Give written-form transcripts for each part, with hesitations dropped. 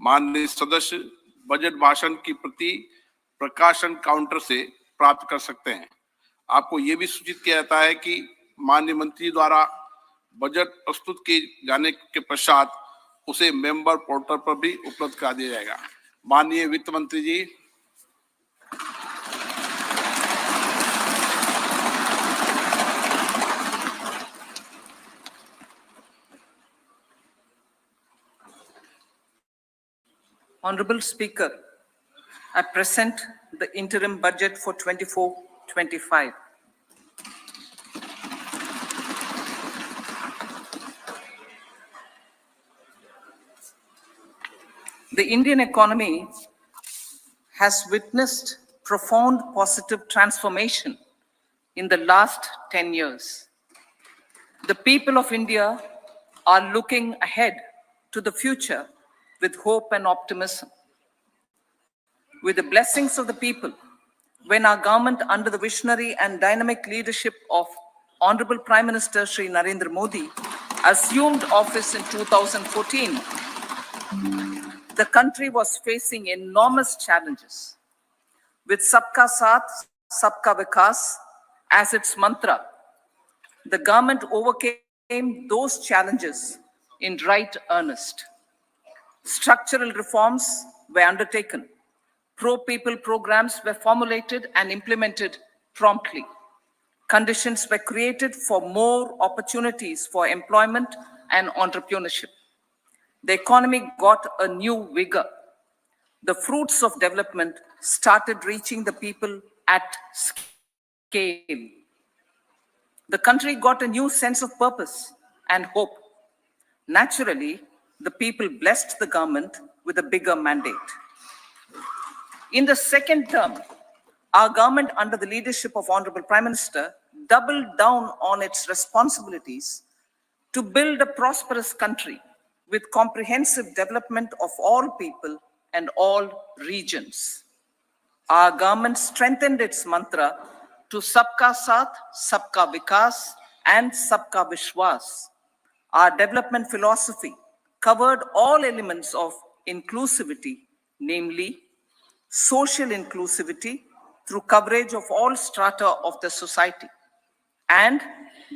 माननीय सदस्य बजट भाषण की प्रति प्रकाशन काउंटर से प्राप्त कर सकते हैं। आपको ये भी सूचित किया जाता है कि माननीय मंत्री द्वारा बजट प्रस्तुत किए जाने के पश्चात उसे मेंबर पोर्टल पर भी उपलब्ध करा दिया जाएगा। माननीय वित्त मंत्री जी। Honorable Speaker, I present the interim budget for 24-25. The Indian economy has witnessed profound positive transformation in the last 10 years. The people of India are looking ahead to the future with hope and optimism. With the blessings of the people, when our government, under the visionary and dynamic leadership of Honorable Prime Minister Shri Narendra Modi, assumed office in 2014, the country was facing enormous challenges. With Sabka Saath, Sabka Vikas as its mantra, the government overcame those challenges in right earnest. Structural reforms were undertaken. Pro-people programs were formulated and implemented promptly. Conditions were created for more opportunities for employment and entrepreneurship. The economy got a new vigor. The fruits of development started reaching the people at scale. The country got a new sense of purpose and hope. Naturally, the people blessed the government with a bigger mandate. In the second term, our government, under the leadership of Honorable Prime Minister, doubled down on its responsibilities to build a prosperous country with comprehensive development of all people and all regions. Our government strengthened its mantra to Sabka Saath, Sabka Vikas, and Sabka Vishwas. Our development philosophy covered all elements of inclusivity, namely social inclusivity through coverage of all strata of the society, and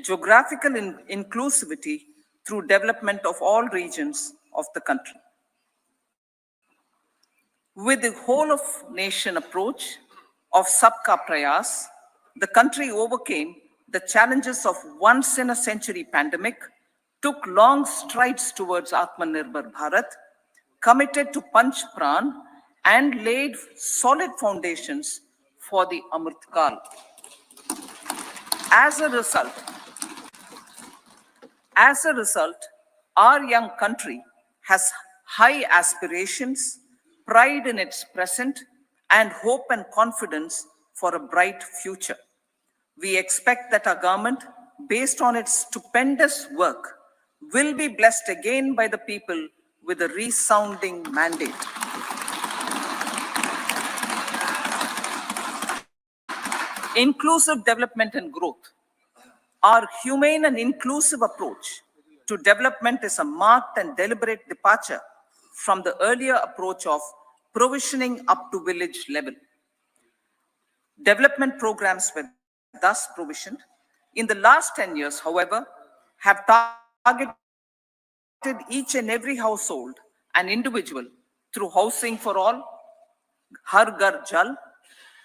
geographical inclusivity through development of all regions of the country. With the whole of nation approach of Sabka Prayas, the country overcame the challenges of once in a century pandemic, took long strides towards Atmanirbhar Bharat, committed to Panch Pran, and laid solid foundations for the Amrit Kal. As a result, our young country has high aspirations, pride in its present, and hope and confidence for a bright future. We expect that our government, based on its stupendous work, will be blessed again by the people with a resounding mandate. Inclusive development and growth. Our humane and inclusive approach to development is a marked and deliberate departure from the earlier approach of provisioning up to village level. Development programs were thus provisioned. In the last 10 years, however, have targeted each and every household and individual through housing for all, Har Ghar Jal,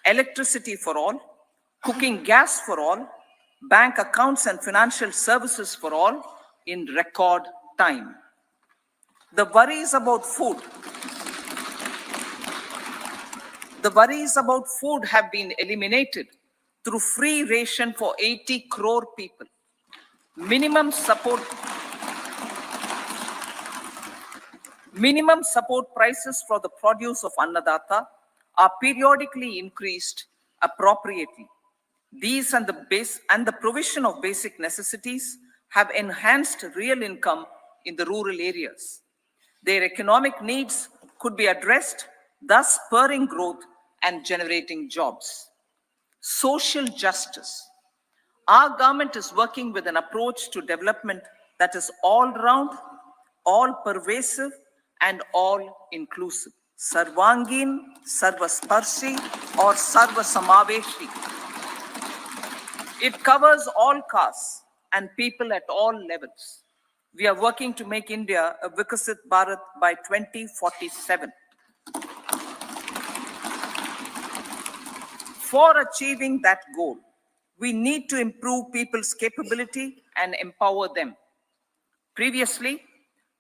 electricity for all, cooking gas for all, bank accounts and financial services for all in record time. The worries about food have been eliminated through free ration for 80 crore people. Minimum support prices for the produce of Annadata are periodically increased appropriately. These and the provision of basic necessities have enhanced real income in the rural areas. Their economic needs could be addressed, thus spurring growth and generating jobs. Social justice. Our government is working with an approach to development that is all-round, all-pervasive, and all-inclusive. Sarvangin, Sarvasparshi, or Sarvasamaveshi. It covers all castes and people at all levels. We are working to make India a Vikasit Bharat by 2047. For achieving that goal, we need to improve people's capability and empower them. Previously,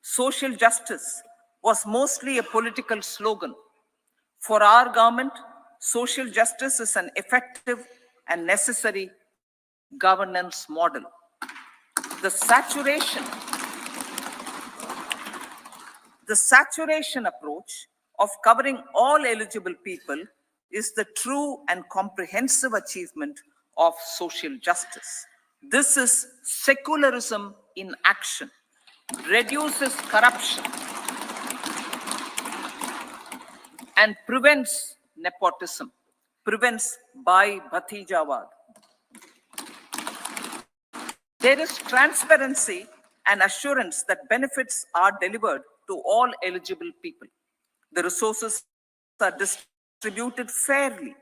social justice was mostly a political slogan. For our government, social justice is an effective and necessary governance model. The saturation approach of covering all eligible people is the true and comprehensive achievement of social justice. This is secularism in action, reduces corruption, and prevents nepotism, prevents Bhai Bhatijawad. There is transparency and assurance that benefits are delivered to all eligible people. The resources are distributed fairly.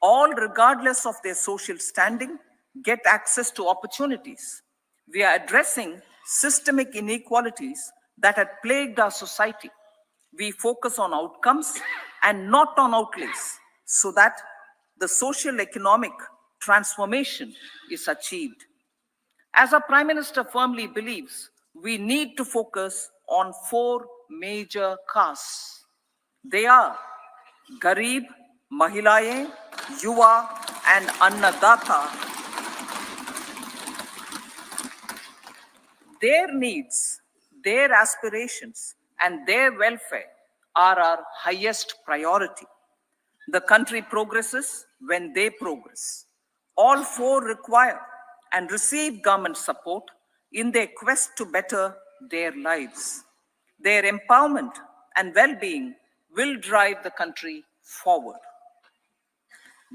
All, regardless of their social standing, get access to opportunities. We are addressing systemic inequalities that had plagued our society. We focus on outcomes and not on outlays so that the social economic transformation is achieved. As our Prime Minister firmly believes, we need to focus on 4 major castes. They are Garib, Mahilaye, Yuva, and Annadata. Their needs, their aspirations, and their welfare are our highest priority. The country progresses when they progress. All 4 require and receive government support in their quest to better their lives. Their empowerment and well-being will drive the country forward.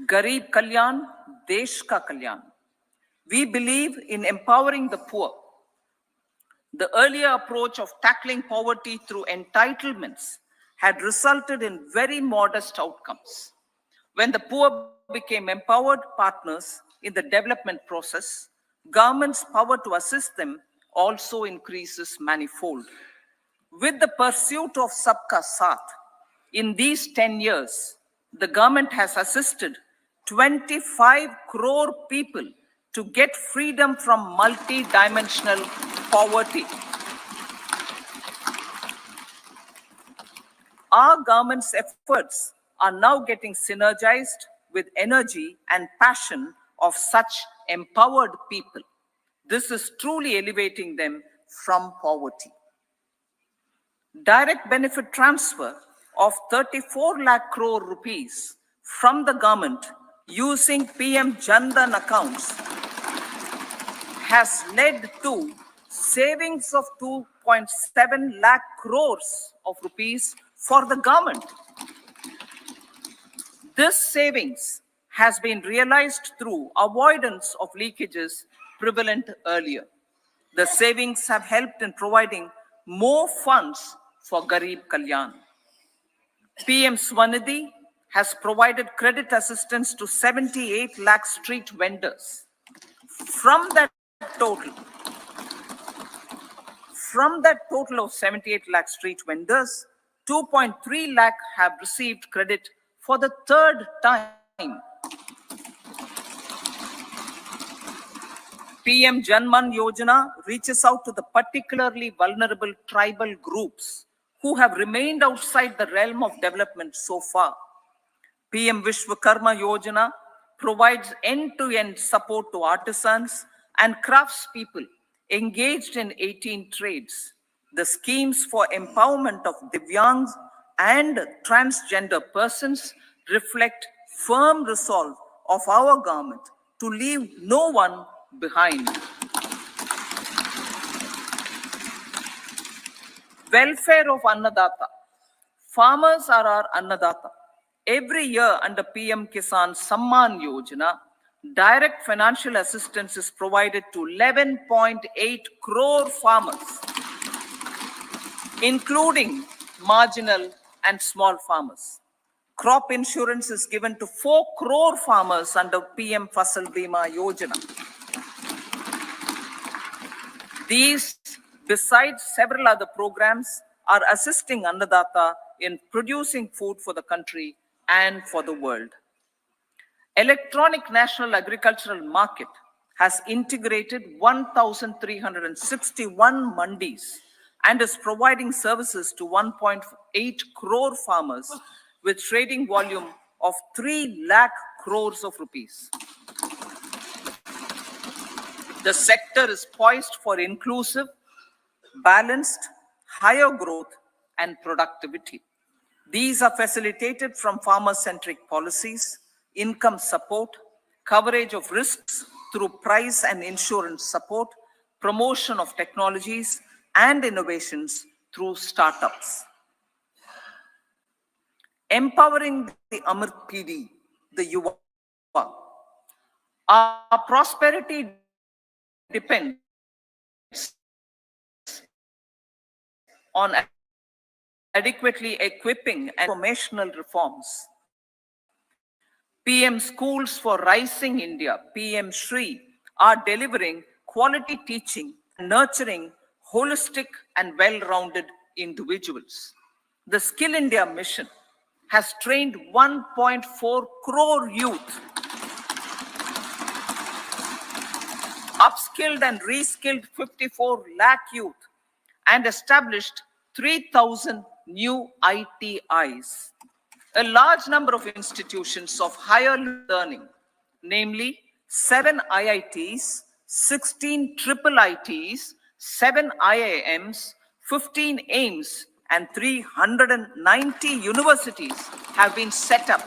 Garib Kalyan, Desh Ka Kalyan. We believe in empowering the poor. The earlier approach of tackling poverty through entitlements had resulted in very modest outcomes. When the poor became empowered partners in the development process, government's power to assist them also increases manifold. With the pursuit of Sabka Saath, in these 10 years, the government has assisted 25 crore people to get freedom from multi-dimensional poverty. Our government's efforts are now getting synergized with energy and passion of such empowered people. This is truly elevating them from poverty. Direct benefit transfer of 34 lakh crore rupees from the government using PM Jan Dhan accounts has led to savings of 2.7 lakh crores of rupees for the government. This savings has been realized through avoidance of leakages prevalent earlier. The savings have helped in providing more funds for Garib Kalyan. PM Swanidhi has provided credit assistance to 78 lakh street vendors. From that total of 78 lakh street vendors, 2.3 lakh have received credit for the 3rd time. PM Janman Yojana reaches out to the particularly vulnerable tribal groups who have remained outside the realm of development so far. PM Vishwakarma Yojana provides end-to-end support to artisans and craftspeople engaged in 18 trades. The schemes for empowerment of Divyangs and transgender persons reflect firm resolve of our government to leave no one behind. Welfare of Annadata. Farmers are our Annadata. Every year under PM Kisan Samman Yojana, direct financial assistance is provided to 11.8 crore farmers, including marginal and small farmers. Crop insurance is given to 4 crore farmers under PM Fasal Bima Yojana. These, besides several other programs, are assisting Annadata in producing food for the country and for the world. Electronic National Agricultural Market has integrated 1,361 mandis and is providing services to 1.8 crore farmers with trading volume of 3 lakh crores of rupees. The sector is poised for inclusive, balanced, higher growth and productivity. These are facilitated from farmer-centric policies, income support, coverage of risks through price and insurance support, promotion of technologies and innovations through startups. Empowering the Amrit PD, the Yuva. Our prosperity depends on adequately equipping and transformational reforms. PM Schools for Rising India, PM Shri, are delivering quality teaching and nurturing holistic and well-rounded individuals. The Skill India mission has trained 1.4 crore youth, upskilled and reskilled 54 lakh youth, and established 3,000 new ITIs. A large number of institutions of higher learning, namely 7 IITs, 16 triple ITs, 7 IIMs, 15 AIMS, and 390 universities have been set up.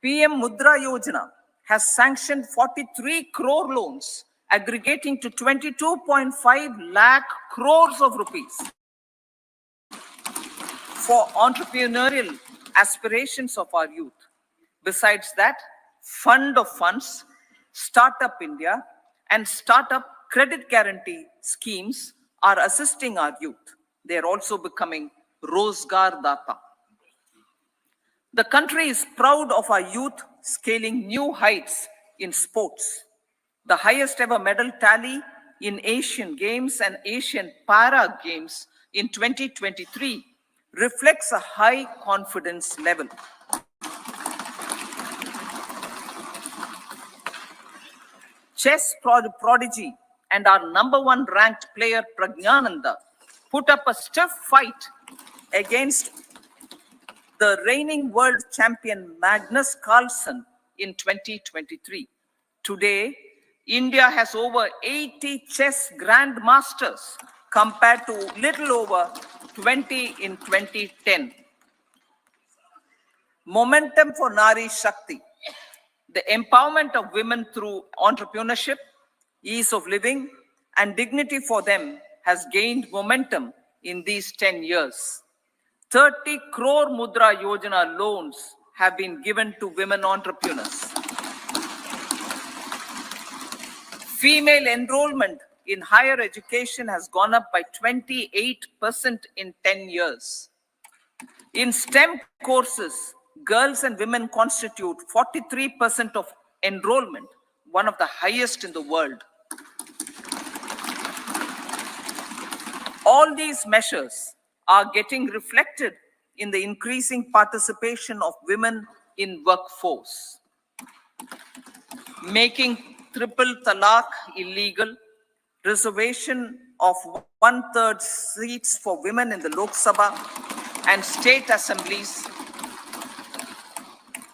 PM Mudra Yojana has sanctioned 43 crore loans, aggregating to 22.5 lakh crores of rupees for entrepreneurial aspirations of our youth. Besides that, Fund of Funds, Startup India, and Startup Credit Guarantee schemes are assisting our youth. They are also becoming Rozgar Data. The country is proud of our youth scaling new heights in sports. The highest ever medal tally in Asian Games and Asian Para Games in 2023 reflects a high confidence level. Chess prodigy and our #1 ranked player Pragyananda put up a stiff fight against the reigning world champion Magnus Carlsen in 2023. Today, India has over 80 chess grandmasters compared to little over 20 in 2010. Momentum for Nari Shakti. The empowerment of women through entrepreneurship, ease of living, and dignity for them has gained momentum in these 10 years. 30 crore Mudra Yojana loans have been given to women entrepreneurs. Female enrollment in higher education has gone up by 28% in 10 years. In STEM courses, girls and women constitute 43% of enrollment, one of the highest in the world. All these measures are getting reflected in the increasing participation of women in workforce. Making triple talaq illegal, reservation of 1/3 seats for women in the Lok Sabha and state assemblies,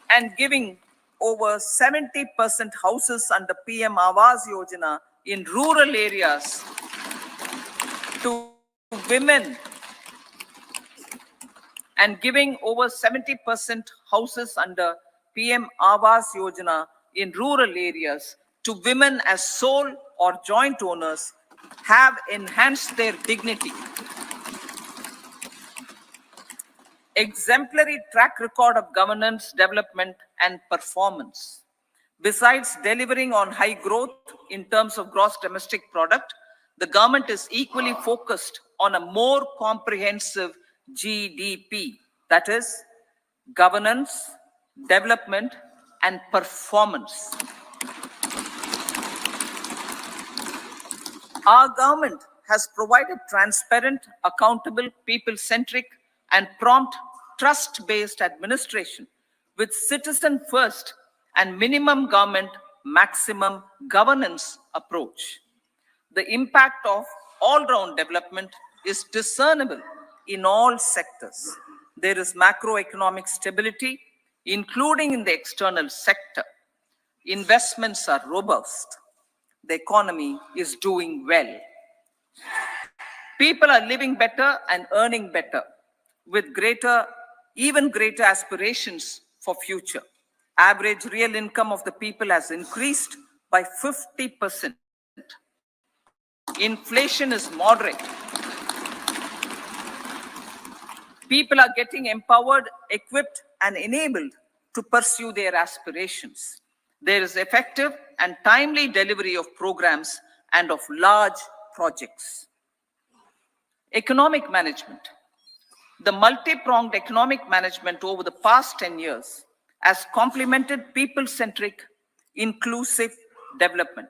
and giving over 70% houses under PM Awas Yojana in rural areas to women, and giving over 70% houses under PM Awas Yojana in rural areas to women as sole or joint owners have enhanced their dignity. Exemplary track record of governance, development, and performance. Besides delivering on high growth in terms of gross domestic product, the government is equally focused on a more comprehensive GDP, that is, governance, development, and performance. Our government has provided transparent, accountable, people-centric, and prompt, trust-based administration with citizen-first and minimum government, maximum governance approach. The impact of all-round development is discernible in all sectors. There is macroeconomic stability, including in the external sector. Investments are robust. The economy is doing well. People are living better and earning better with even greater aspirations for future. Average real income of the people has increased by 50%. Inflation is moderate. People are getting empowered, equipped, and enabled to pursue their aspirations. There is effective and timely delivery of programs and of large projects. Economic management. The multi-pronged economic management over the past 10 years has complemented people-centric, inclusive development.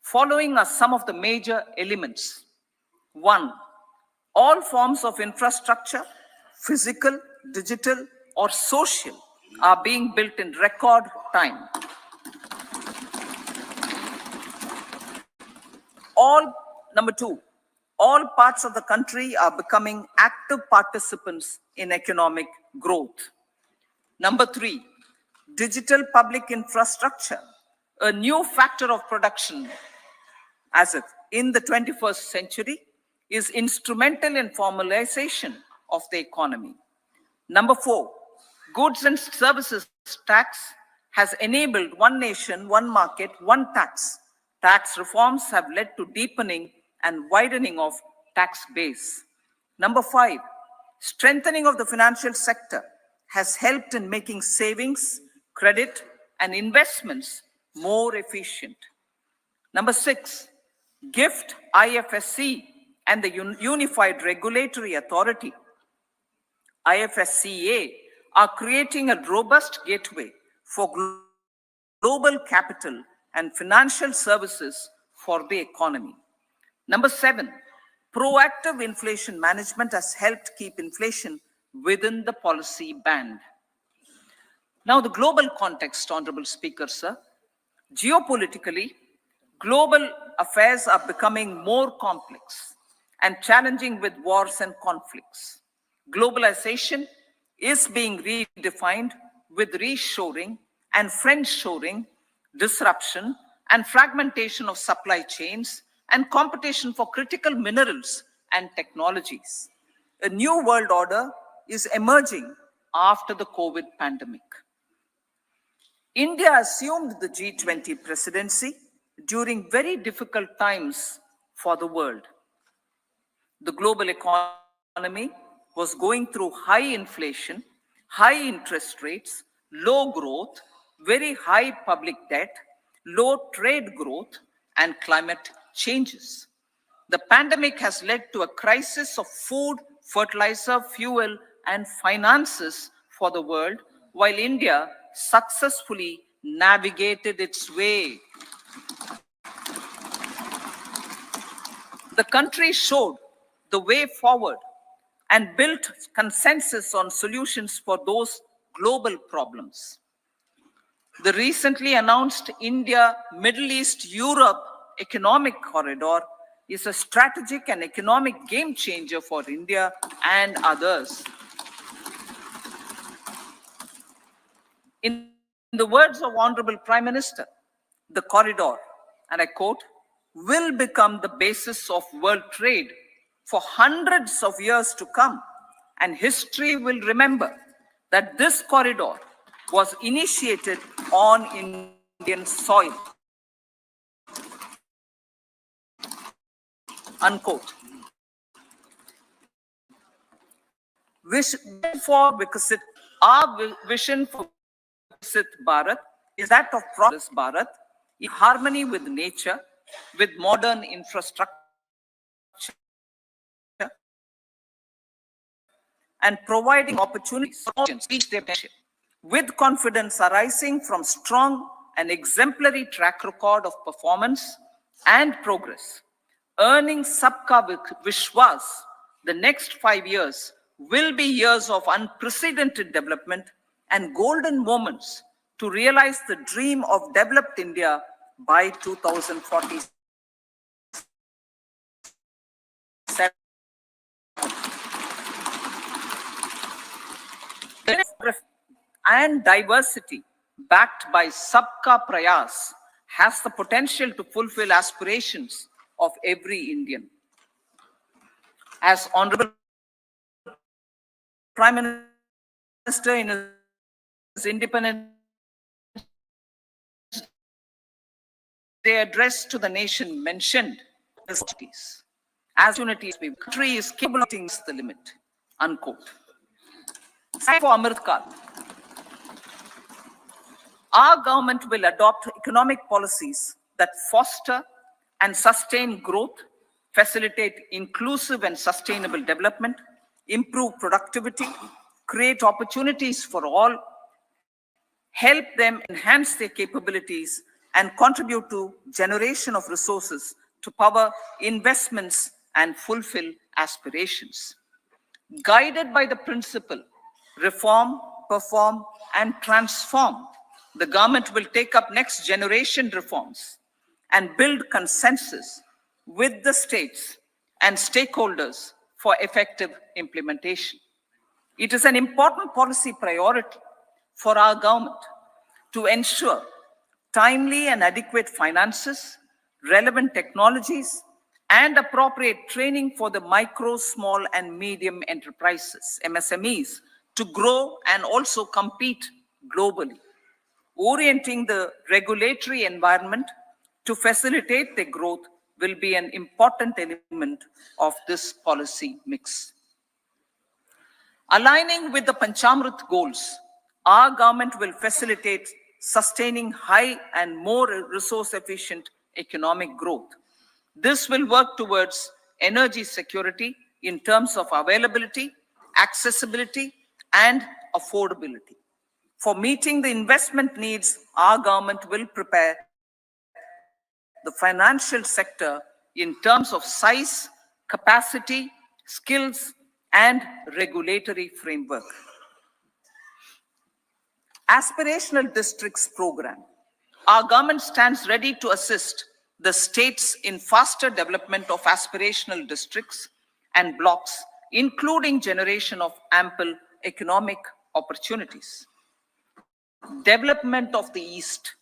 Following are some of the major elements. 1. All forms of infrastructure, physical, digital, or social, are being built in record time. Number 2, all parts of the country are becoming active participants in economic growth. Number 3, digital public infrastructure, a new factor of production as if in the 21st century, is instrumental in formalization of the economy. Number 4, goods and services tax has enabled one nation, one market, one tax. Tax reforms have led to deepening and widening of tax base. Number 5, strengthening of the financial sector has helped in making savings, credit, and investments more efficient. Number 6, GIFT, IFSC, and the Unified Regulatory Authority, IFSCA, are creating a robust gateway for global capital and financial services for the economy. Number 7, proactive inflation management has helped keep inflation within the policy band. Now, the global context, Honorable Speaker, sir. Geopolitically, global affairs are becoming more complex and challenging with wars and conflicts. Globalization is being redefined with reshoring and friendshoring, disruption and fragmentation of supply chains, and competition for critical minerals and technologies. A new world order is emerging after the COVID pandemic. India assumed the G20 presidency during very difficult times for the world. The global economy was going through high inflation, high interest rates, low growth, very high public debt, low trade growth, and climate changes. The pandemic has led to a crisis of food, fertilizer, fuel, and finances for the world, while India successfully navigated its way. The country showed the way forward and built consensus on solutions for those global problems. The recently announced India, Middle East, Europe economic corridor is a strategic and economic game changer for India and others. In the words of Honorable Prime Minister, the corridor, and I quote, will become the basis of world trade for hundreds of years to come, and history will remember that this corridor was initiated on Indian soil. Unquote. Our vision for Viksit Bharat is that of prosperous Bharat in harmony with nature, with modern infrastructure, and providing opportunities for all to reach their potential, with confidence arising from strong and exemplary track record of performance and progress. Earning Sabka Vishwas, the next 5 years will be years of unprecedented development and golden moments to realize the dream of developed India by 2040. And diversity backed by Sabka Prayas has the potential to fulfill aspirations of every Indian. As Honorable Prime Minister in his Independence Day address to the nation mentioned, as opportunities, the country is capable of reaching the limit, unquote. For Amrit Kal, our government will adopt economic policies that foster and sustain growth, facilitate inclusive and sustainable development, improve productivity, create opportunities for all, help them enhance their capabilities, and contribute to generation of resources to power investments and fulfill aspirations. Guided by the principle, reform, perform, and transform, the government will take up next generation reforms and build consensus with the states and stakeholders for effective implementation. It is an important policy priority for our government to ensure timely and adequate finances, relevant technologies, and appropriate training for the micro, small, and medium enterprises, MSMEs, to grow and also compete globally. Orienting the regulatory environment to facilitate their growth will be an important element of this policy mix. Aligning with the Panchamrit goals, our government will facilitate sustaining high and more resource-efficient economic growth. This will work towards energy security in terms of availability, accessibility, and affordability. For meeting the investment needs, our government will prepare the financial sector in terms of size, capacity, skills, and regulatory framework. Aspirational Districts Program. Our government stands ready to assist the states in faster development of aspirational districts and blocks, including generation of ample economic opportunities. Development of the East.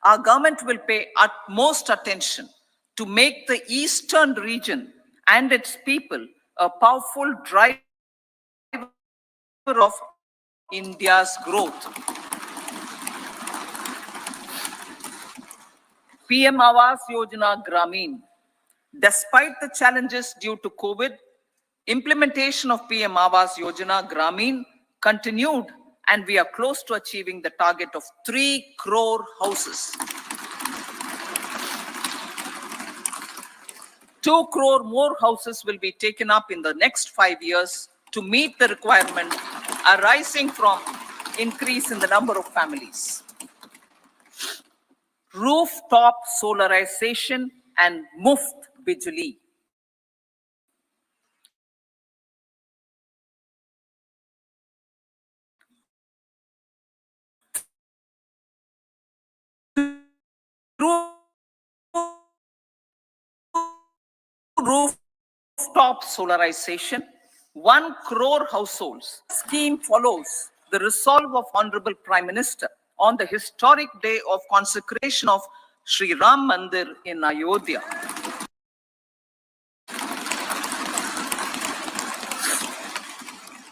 Our government will pay utmost attention to make the Eastern region and its people a powerful driver of India's growth. PM Awas Yojana Gramin. Despite the challenges due to COVID, implementation of PM Awas Yojana Gramin continued, and we are close to achieving the target of 3 crore houses. 2 crore more houses will be taken up in the next 5 years to meet the requirement arising from increase in the number of families. Rooftop solarization and Muft Bijli. Rooftop solarization, 1 crore households. Scheme follows the resolve of Honorable Prime Minister on the historic day of consecration of Sri Ram Mandir in Ayodhya.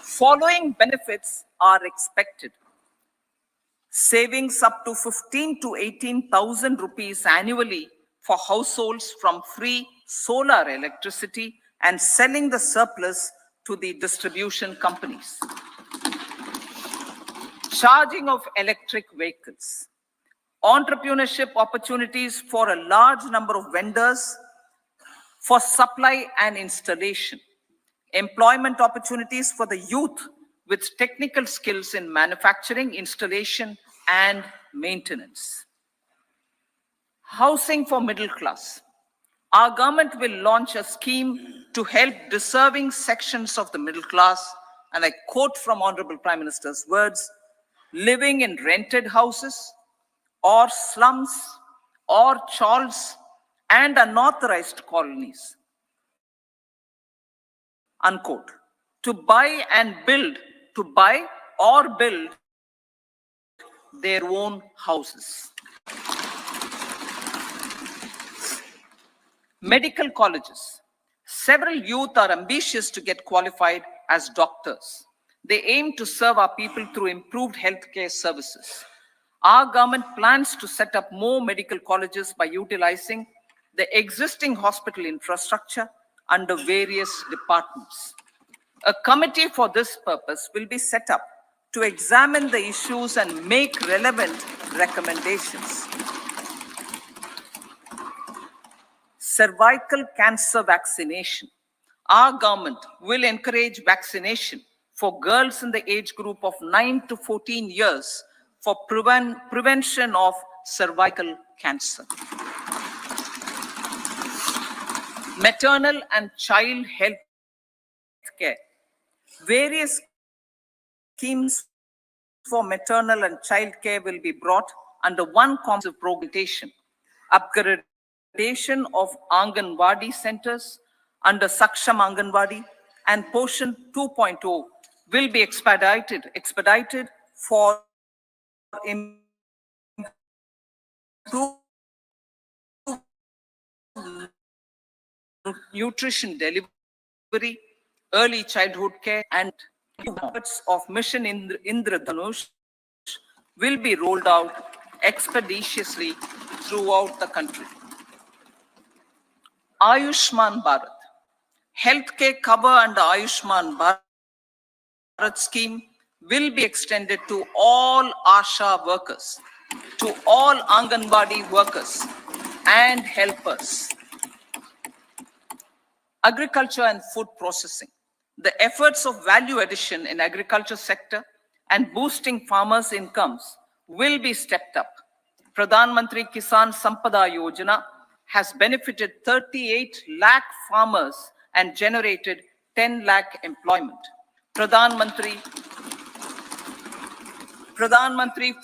Following benefits are expected. Savings up to 15 to 18,000 rupees annually for households from free solar electricity and selling the surplus to the distribution companies. Charging of electric vehicles. Entrepreneurship opportunities for a large number of vendors for supply and installation. employment opportunities for the youth with technical skills in manufacturing, installation, and maintenance. Housing for middle class. Our government will launch a scheme to help deserving sections of the middle class, and I quote from Honorable Prime Minister's words, living in rented houses or slums or chawls and unauthorized colonies, unquote, to buy or build their own houses. Medical colleges. Several youth are ambitious to get qualified as doctors. They aim to serve our people through improved healthcare services. Our government plans to set up more medical colleges by utilizing the existing hospital infrastructure under various departments. A committee for this purpose will be set up to examine the issues and make relevant recommendations. Cervical cancer vaccination. Our government will encourage vaccination for girls in the age group of 9 to 14 years for prevention of cervical cancer. Maternal and child health care. Various schemes for maternal and child care will be brought under one comprehensive programmation. Upgradation of Anganwadi centers under Saksham Anganwadi and Poshan 2.0 will be expedited for improved nutrition delivery, early childhood care, and efforts of Mission Indradhanush will be rolled out expeditiously throughout the country. Ayushman Bharat. Healthcare cover under Ayushman Bharat scheme will be extended to all ASHA workers, to all Anganwadi workers and helpers. Agriculture and food processing. The efforts of value addition in agriculture sector and boosting farmers' incomes will be stepped up. Pradhan Mantri Kisan Sampada Yojana has benefited 38 lakh farmers and generated 10 lakh employment. Pradhan Mantri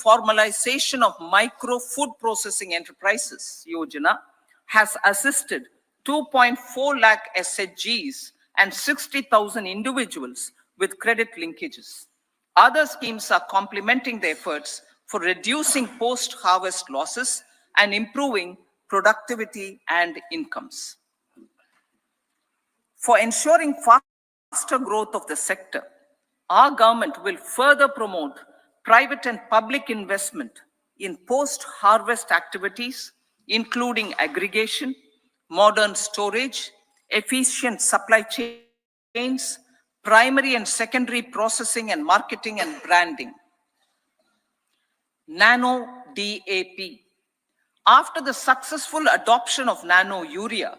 Formalization of Micro Food Processing Enterprises Yojana has assisted 2.4 lakh SHGs and 60,000 individuals with credit linkages. Other schemes are complementing the efforts for reducing post-harvest losses and improving productivity and incomes. For ensuring faster growth of the sector, our government will further promote private and public investment in post-harvest activities, including aggregation, modern storage, efficient supply chains, primary and secondary processing and marketing and branding. Nano DAP. After the successful adoption of nano urea,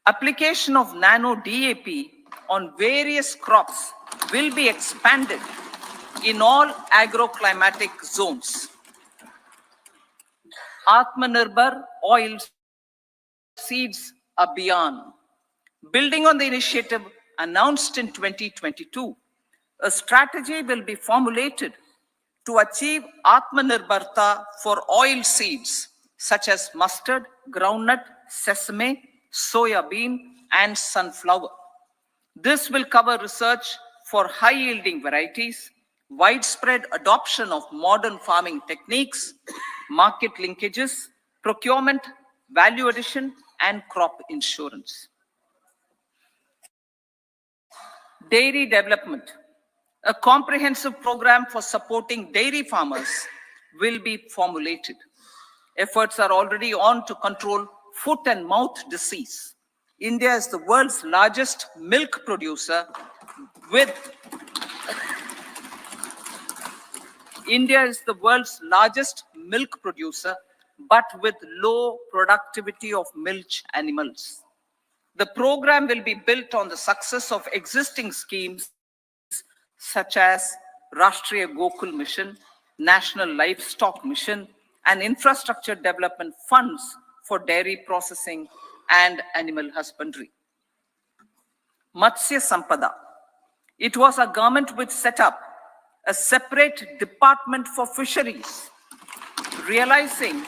application of nano DAP on various crops will be expanded in all agroclimatic zones. Atmanirbhar oil seeds Abhiyan. Building on the initiative announced in 2022, a strategy will be formulated to achieve Atmanirbharta for oil seeds such as mustard, groundnut, sesame, soya bean, and sunflower. This will cover research for high-yielding varieties, widespread adoption of modern farming techniques, market linkages, procurement, value addition, and crop insurance. Dairy development. A comprehensive program for supporting dairy farmers will be formulated. Efforts are already on to control foot and mouth disease. India is the world's largest milk producer but with low productivity of milch animals. The program will be built on the success of existing schemes such as Rashtriya Gokul Mission, National Livestock Mission, and infrastructure development funds for dairy processing and animal husbandry. Matsya Sampada. It was our government which set up a separate department for fisheries, realizing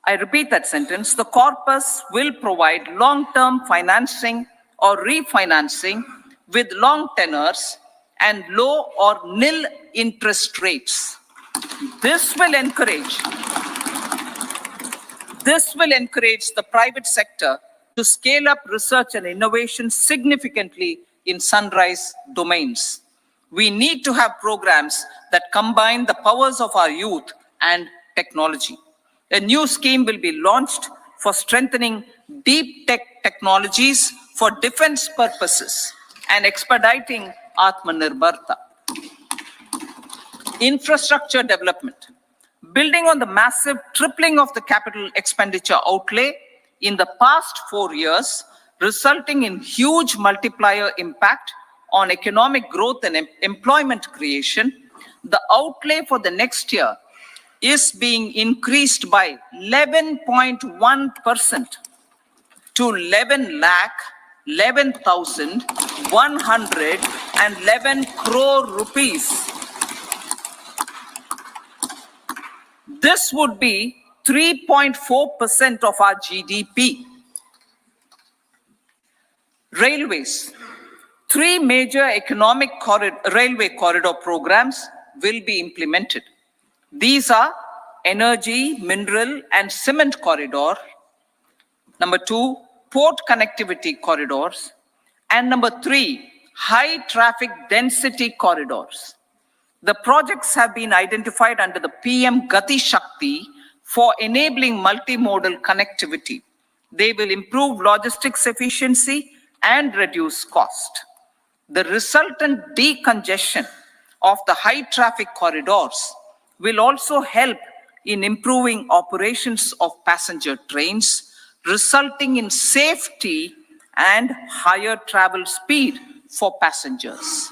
I repeat that sentence, the corpus will provide long-term financing or refinancing with long tenors and low or nil interest rates. This will encourage the private sector to scale up research and innovation significantly in sunrise domains. We need to have programs that combine the powers of our youth and technology. A new scheme will be launched for strengthening deep tech technologies for defense purposes and expediting Atmanirbharta. Infrastructure development. Building on the massive tripling of the capital expenditure outlay in the past 4 years, resulting in huge multiplier impact on economic growth and employment creation. The outlay for the next year is being increased by 11.1% to 11,111 crore rupees. This would be 3.4% of our GDP. Railways. 3 major economic railway corridor programs will be implemented. These are energy, mineral, and cement corridor. Number 2, port connectivity corridors. And number 3, high traffic density corridors. The projects have been identified under the PM Gati Shakti for enabling multimodal connectivity. They will improve logistics efficiency and reduce cost. The resultant decongestion of the high traffic corridors will also help in improving operations of passenger trains, resulting in safety and higher travel speed for passengers.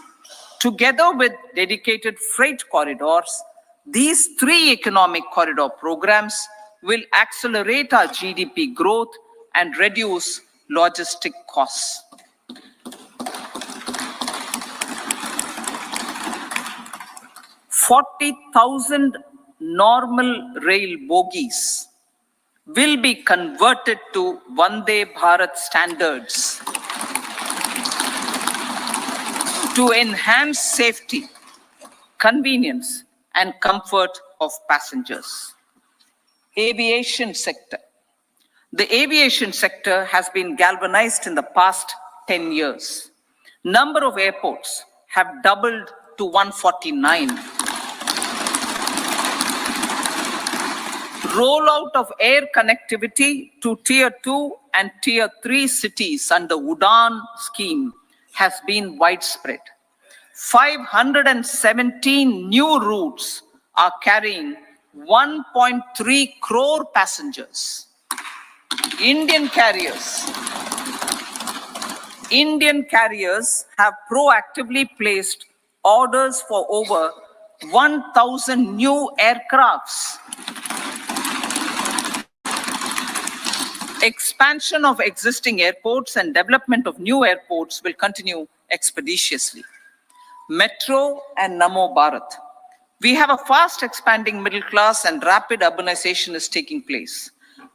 Together with dedicated freight corridors, these 3 economic corridor programs will accelerate our GDP growth and reduce logistic costs. 40,000 normal rail bogies will be converted to Vande Bharat standards to enhance safety, convenience, and comfort of passengers. Aviation sector. The aviation sector has been galvanized in the past 10 years. Number of airports have doubled to 149. Rollout of air connectivity to Tier 2 and Tier 3 cities under UDAN scheme has been widespread. 517 new routes are carrying 1.3 crore passengers. Indian carriers have proactively placed orders for over 1,000 new aircrafts. Expansion of existing airports and development of new airports will continue expeditiously. Metro and Namo Bharat. We have a fast expanding middle class and rapid urbanization is taking place.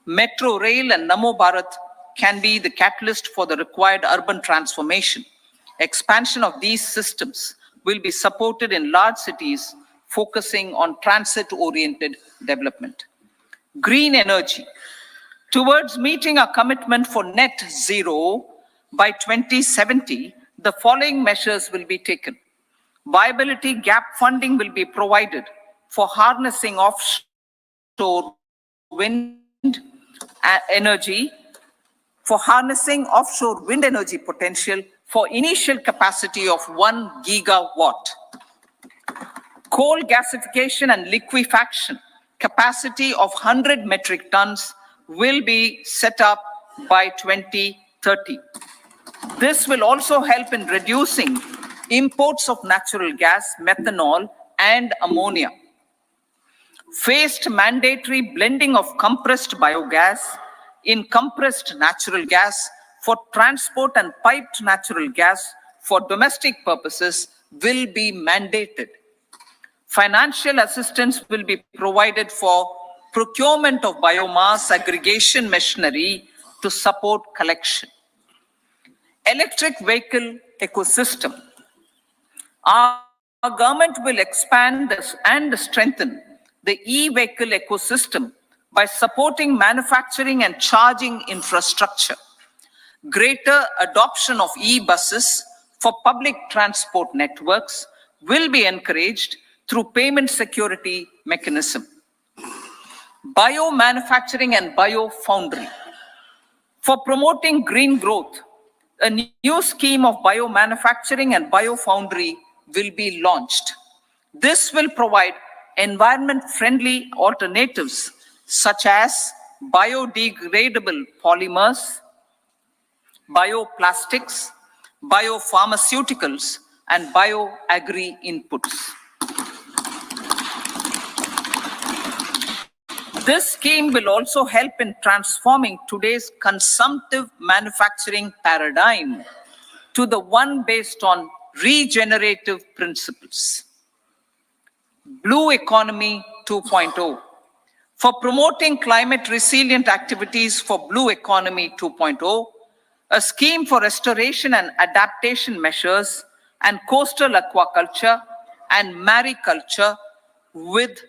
Metro rail and Namo Bharat can be the catalyst for the required urban transformation. Expansion of these systems will be supported in large cities, focusing on transit-oriented development. Green energy. Towards meeting our commitment for net zero by 2070, the following measures will be taken. Viability gap funding will be provided for harnessing offshore wind energy, potential for initial capacity of 1 gigawatt. Coal gasification and liquefaction capacity of 100 metric tons will be set up by 2030. This will also help in reducing imports of natural gas, methanol, and ammonia. Phased mandatory blending of compressed biogas in compressed natural gas for transport and piped natural gas for domestic purposes will be mandated. Financial assistance will be provided for procurement of biomass aggregation machinery to support collection. Electric vehicle ecosystem. Our government will expand and strengthen the e-vehicle ecosystem by supporting manufacturing and charging infrastructure. Greater adoption of e-buses for public transport networks will be encouraged through payment security mechanism. Biomanufacturing and biofoundry. For promoting green growth, a new scheme of biomanufacturing and biofoundry will be launched. This will provide environment-friendly alternatives such as biodegradable polymers, bioplastics, biopharmaceuticals, and bioagri inputs. This scheme will also help in transforming today's consumptive manufacturing paradigm to the one based on regenerative principles. Blue Economy 2.0. For promoting climate resilient activities for Blue Economy 2.0, a scheme for restoration and adaptation measures and coastal aquaculture and mariculture with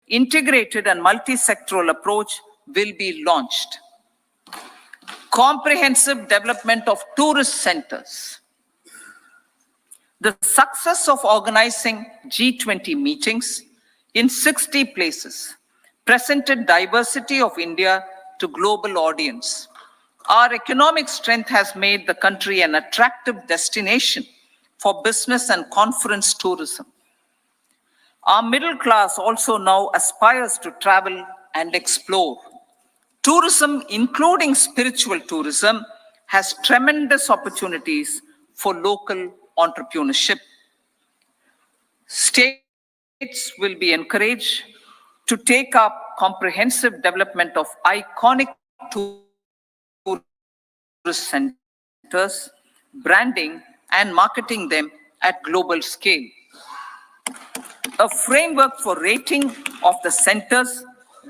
integrated and multi-sectoral approach will be launched. Comprehensive development of tourist centers. The success of organizing G20 meetings in 60 places presented diversity of India to global audience. Our economic strength has made the country an attractive destination for business and conference tourism. Our middle class also now aspires to travel and explore. Tourism, including spiritual tourism, has tremendous opportunities for local entrepreneurship. States will be encouraged to take up comprehensive development of iconic tourist centers, branding and marketing them at global scale. A framework for rating of the centers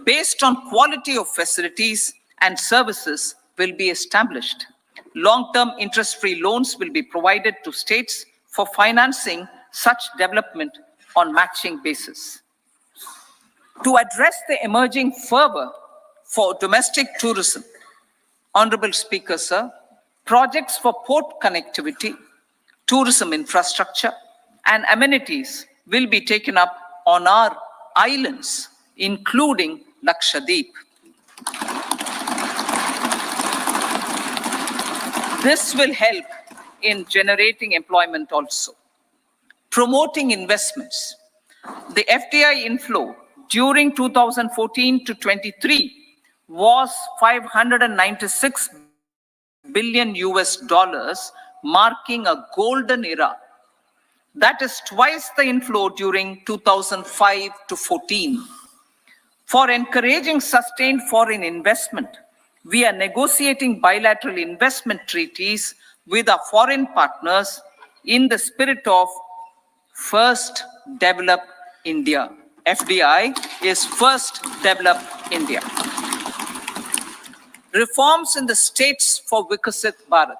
based on quality of facilities and services will be established. Long-term interest-free loans will be provided to states for financing such development on matching basis. To address the emerging fervor for domestic tourism, Honorable Speaker, sir, projects for port connectivity, tourism infrastructure, and amenities will be taken up on our islands, including Lakshadweep. This will help in generating employment also. Promoting investments. The FDI inflow during 2014 to 23 was $596 billion US, marking a golden era. That is twice the inflow during 2005 to 14. For encouraging sustained foreign investment, we are negotiating bilateral investment treaties with our foreign partners in the spirit of First Develop India. FDI is First Develop India. Reforms in the states for Vikasit Bharat.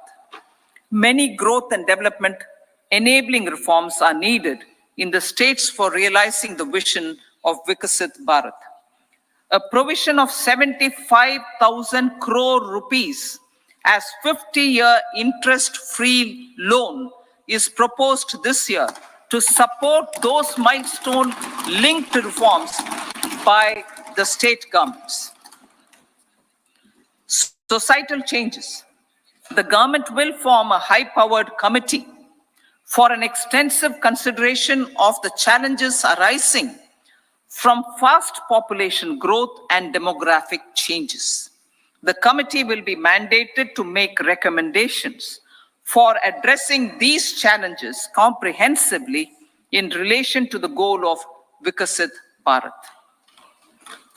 Many growth and development enabling reforms are needed in the states for realizing the vision of Vikasit Bharat. A provision of 75,000 crore rupees as 50-year interest-free loan is proposed this year to support those milestone-linked reforms by the state governments. Societal changes. The government will form a high-powered committee for an extensive consideration of the challenges arising from fast population growth and demographic changes. The committee will be mandated to make recommendations for addressing these challenges comprehensively in relation to the goal of Vikasit Bharat.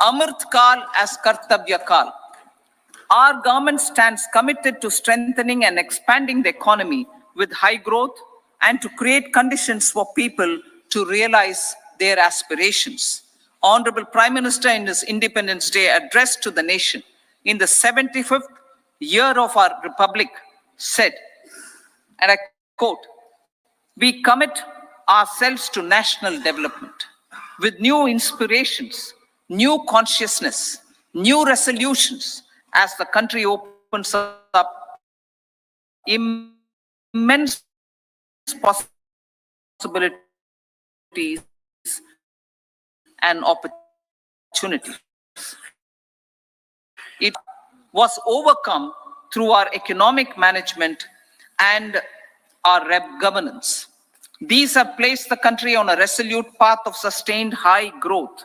Amrit Kal as Kartavya Kal. Our government stands committed to strengthening and expanding the economy with high growth and to create conditions for people to realize their aspirations. Honorable Prime Minister in his Independence Day address to the nation in the 75th year of our Republic said, and I quote, "We commit ourselves to national development with new inspirations, new consciousness, new resolutions as the country opens up immense possibilities and opportunities. It was overcome through our economic management and our governance. These have placed the country on a resolute path of sustained high growth.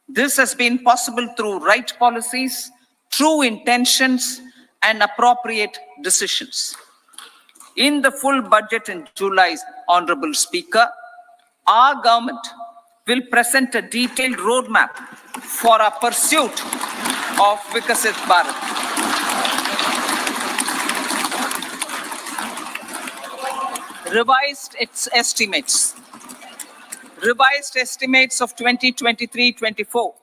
This has been possible through right policies, true intentions, and appropriate decisions. In the full budget in July, Honorable Speaker, our government will present a detailed roadmap for our pursuit of Vikasit Bharat. Revised estimates of 2023-24.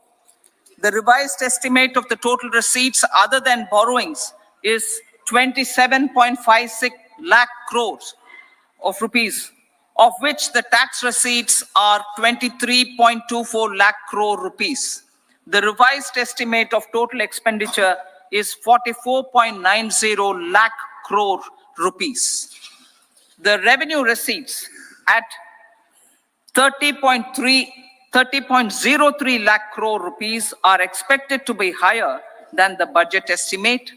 The revised estimate of the total receipts other than borrowings is 27.56 lakh crores of rupees, of which the tax receipts are 23.24 lakh crore rupees. The revised estimate of total expenditure is 44.90 lakh crore rupees. The revenue receipts at 30.03 lakh crore rupees are expected to be higher than the budget estimate,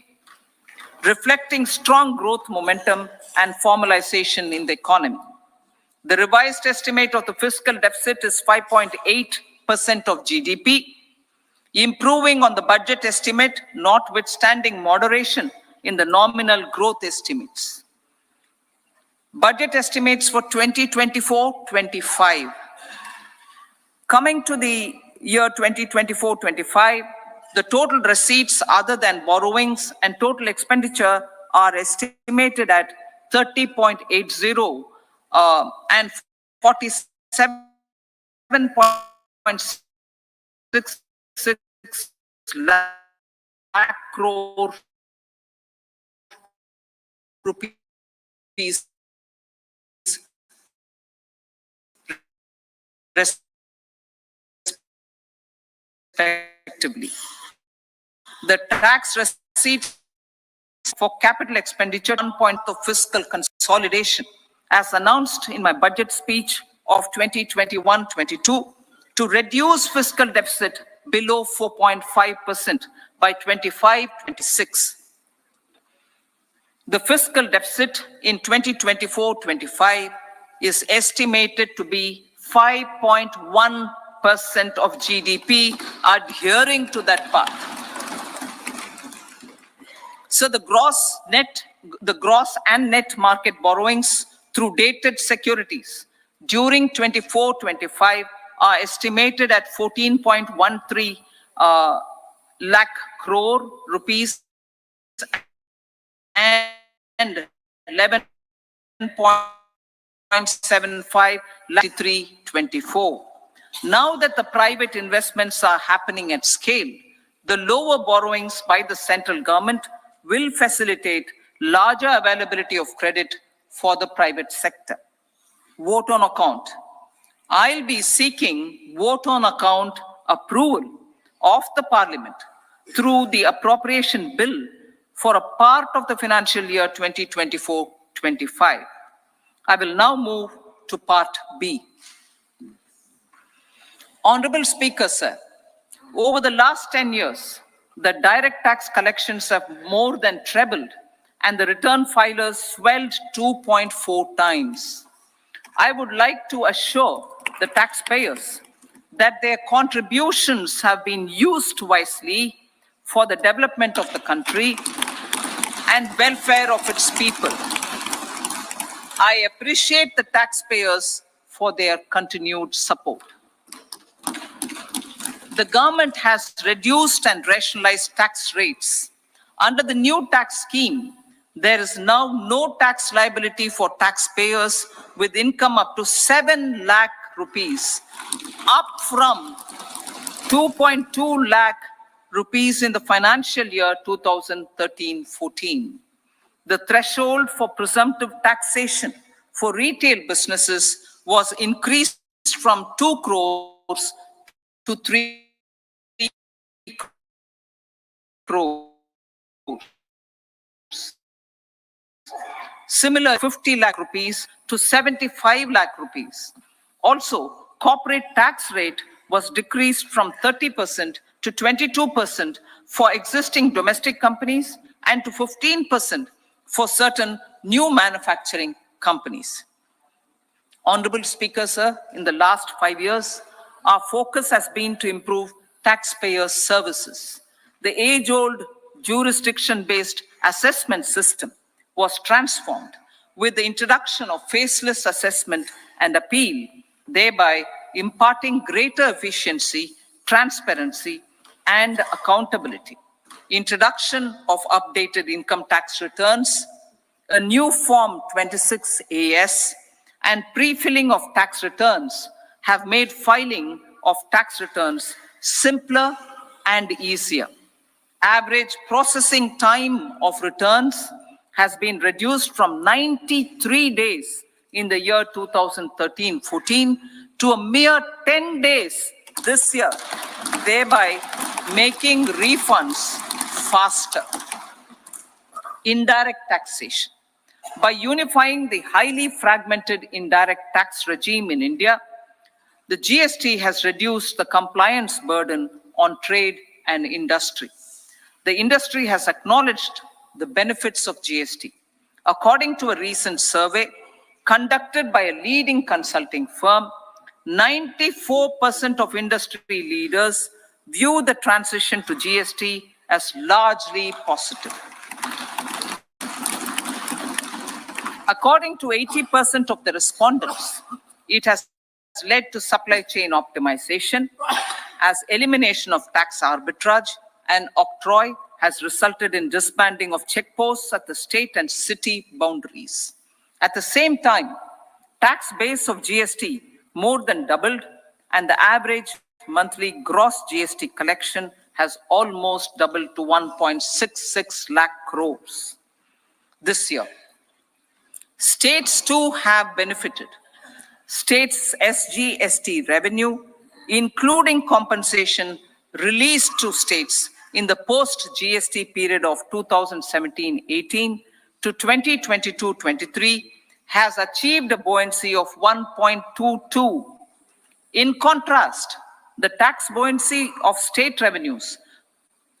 reflecting strong growth momentum and formalization in the economy. The revised estimate of the fiscal deficit is 5.8% of GDP, improving on the budget estimate, notwithstanding moderation in the nominal growth estimates. Budget estimates for 2024-25. Coming to the year 2024-25, the total receipts other than borrowings and total expenditure are estimated at 30.80 and 47.66 lakh crore rupees respectively. The tax receipts for capital expenditure, 1 point of fiscal consolidation, as announced in my budget speech of 2021-22, to reduce fiscal deficit below 4.5% by 25-26. The fiscal deficit in 2024-25 is estimated to be 5.1% of GDP, adhering to that path. So the gross and net market borrowings through dated securities during 24-25 are estimated at 14.13 lakh crore rupees and 11.75 lakh 324. Now that the private investments are happening at scale, the lower borrowings by the central government will facilitate larger availability of credit for the private sector. Vote on account. I'll be seeking vote on account approval of the Parliament through the appropriation bill for a part of the financial year 2024-25. I will now move to part B. Honorable Speaker, sir, over the last 10 years, the direct tax collections have more than trebled and the return filers swelled 2.4 times. I would like to assure the taxpayers that their contributions have been used wisely for the development of the country and welfare of its people. I appreciate the taxpayers for their continued support. The government has reduced and rationalized tax rates. Under the new tax scheme, there is now no tax liability for taxpayers with income up to 7 lakh rupees, up from 2.2 lakh rupees in the financial year 2013-14. The threshold for presumptive taxation for retail businesses was increased from 2 crores to 3 crores. Similar 50 lakh rupees to 75 lakh rupees. Also, corporate tax rate was decreased from 30% to 22% for existing domestic companies and to 15% for certain new manufacturing companies. Honorable Speaker, sir, in the last 5 years, our focus has been to improve taxpayer services. The age-old jurisdiction-based assessment system was transformed with the introduction of faceless assessment and appeal, thereby imparting greater efficiency, transparency, and accountability. Introduction of updated income tax returns, a new Form 26AS, and pre-filling of tax returns have made filing of tax returns simpler and easier. Average processing time of returns has been reduced from 93 days in the year 2013-14 to a mere 10 days this year, thereby making refunds faster. Indirect taxation. By unifying the highly fragmented indirect tax regime in India, the GST has reduced the compliance burden on trade and industry. The industry has acknowledged the benefits of GST. According to a recent survey conducted by a leading consulting firm, 94% of industry leaders view the transition to GST as largely positive. According to 80% of the respondents, it has led to supply chain optimization, as elimination of tax arbitrage and octroi has resulted in disbanding of checkposts at the state and city boundaries. At the same time, tax base of GST more than doubled, and the average monthly gross GST collection has almost doubled to 1.66 lakh crores this year. States too have benefited. States' SGST revenue, including compensation released to states in the post-GST period of 2017-18 to 2022-23, has achieved a buoyancy of 1.22. In contrast, the tax buoyancy of state revenues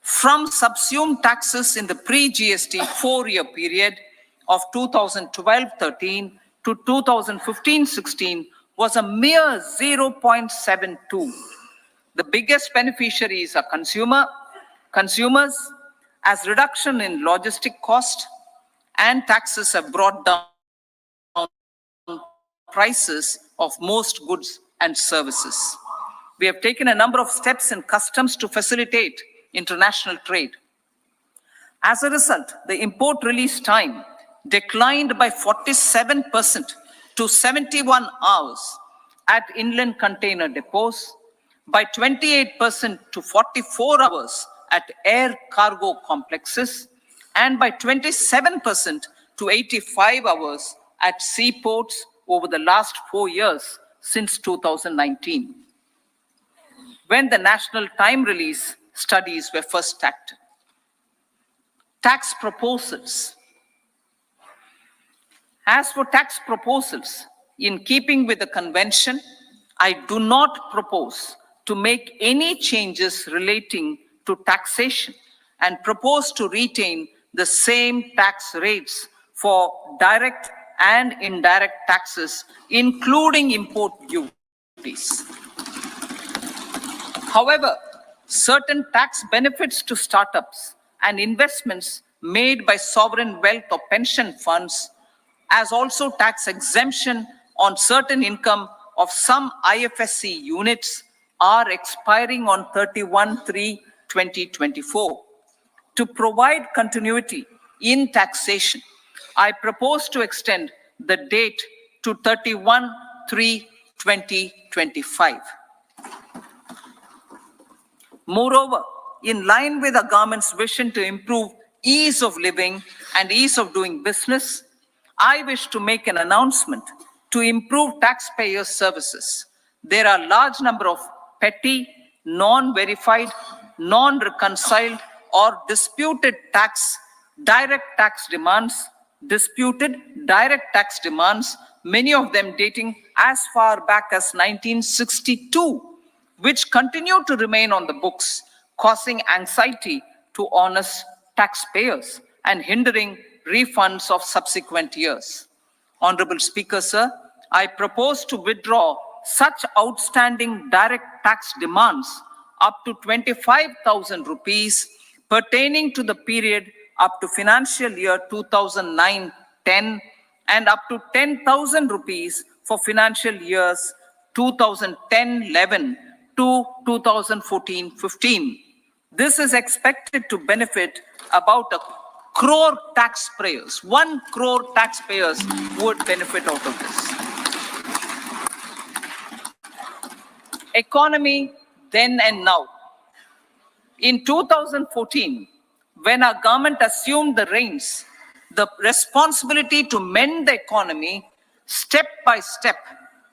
from subsumed taxes in the pre-GST four-year period of 2012-13 to 2015-16 was a mere 0.72. The biggest beneficiaries are consumers, as reduction in logistic cost and taxes have brought down prices of most goods and services. We have taken a number of steps in customs to facilitate international trade. As a result, the import release time declined by 47% to 71 hours at inland container depots, by 28% to 44 hours at air cargo complexes, and by 27% to 85 hours at seaports over the last 4 years since 2019, when the national time release studies were first acted. Tax proposals. As for tax proposals, in keeping with the convention, I do not propose to make any changes relating to taxation and propose to retain the same tax rates for direct and indirect taxes, including import duties. However, certain tax benefits to startups and investments made by sovereign wealth or pension funds, as also tax exemption on certain income of some IFSC units, are expiring on 31/3/2024. To provide continuity in taxation, I propose to extend the date to 31/3/2025. Moreover, in line with the government's vision to improve ease of living and ease of doing business, I wish to make an announcement to improve taxpayer services. There are a large number of petty, non-verified, non-reconciled, or disputed direct tax demands, many of them dating as far back as 1962, which continue to remain on the books, causing anxiety to honest taxpayers and hindering refunds of subsequent years. Honorable Speaker, sir, I propose to withdraw such outstanding direct tax demands up to 25,000 rupees pertaining to the period up to financial year 2009-10 and up to 10,000 rupees for financial years 2010-11 to 2014-15. This is expected to benefit about 1 crore taxpayers. 1 crore taxpayers would benefit out of this. Economy then and now. In 2014, when our government assumed the reins, the responsibility to mend the economy step by step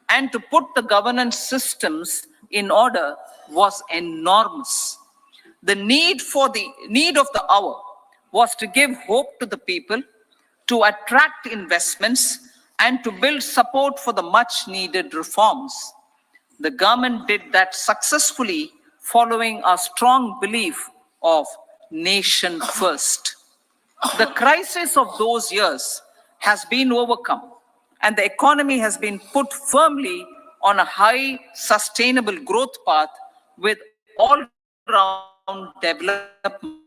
and to put the governance systems in order was enormous. The need of the hour was to give hope to the people, to attract investments, and to build support for the much needed reforms. The government did that successfully, following a strong belief of nation first. The crisis of those years has been overcome, and the economy has been put firmly on a high, sustainable growth path with all-round development.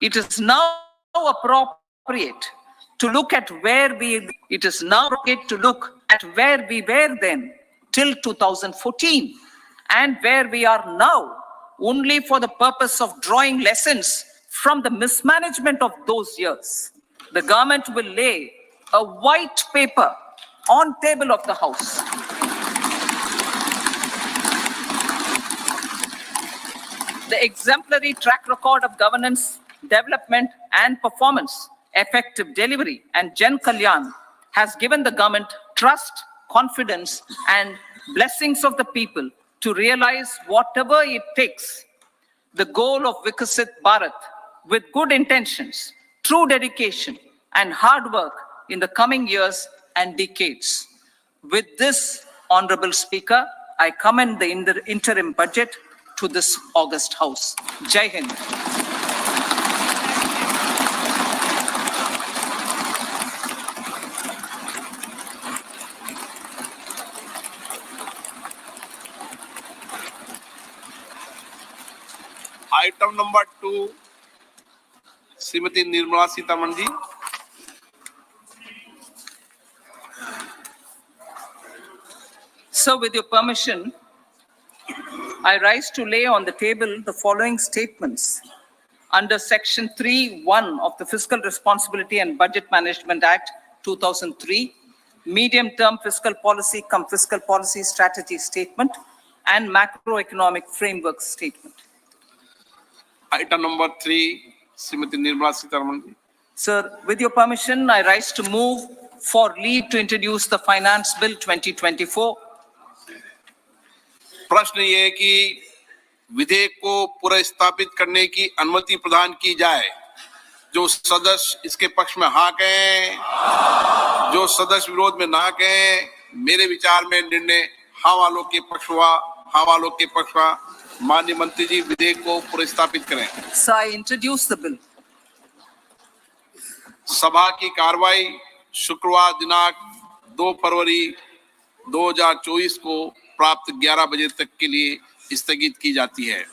It is now appropriate to look at where we were then till 2014 and where we are now, only for the purpose of drawing lessons from the mismanagement of those years. The government will lay a white paper on table of the House. The exemplary track record of governance, development and performance, effective delivery and Jan Kalyan has given the government trust, confidence and blessings of the people to realize whatever it takes. The goal of Vikasit Bharat with good intentions, true dedication and hard work in the coming years and decades. With this, Honorable Speaker, I commend the interim budget to this august House. Jai Hind. Item number 2, Shrimati Nirmala Sitharaman ji. So, with your permission, I rise to lay on the table the following statements under Section 3(1) of the Fiscal Responsibility and Budget Management Act 2003, Medium-Term Fiscal Policy cum Fiscal Policy Strategy Statement and Macroeconomic Framework Statement. Item number 3, Shrimati Nirmala Sitharaman ji. Sir, with your permission, I rise to move for leave to introduce the Finance Bill 2024. प्रश्न ये है कि विधेयक को पुनर्स्थापित करने की अनुमति प्रदान की जाए। जो सदस्य इसके पक्ष में हाँ कहें, जो सदस्य विरोध में ना कहें। मेरे विचार में निर्णय हाँ वालों के पक्ष हुआ, हाँ वालों के पक्ष हुआ। माननीय मंत्री जी विधेयक को पुनर्स्थापित करें। Sir, I introduce the bill. सभा की कार्रवाई शुक्रवार दिनांक 2 फरवरी 2024 को प्राप्त 11 बजे तक के लिए स्थगित की जाती है।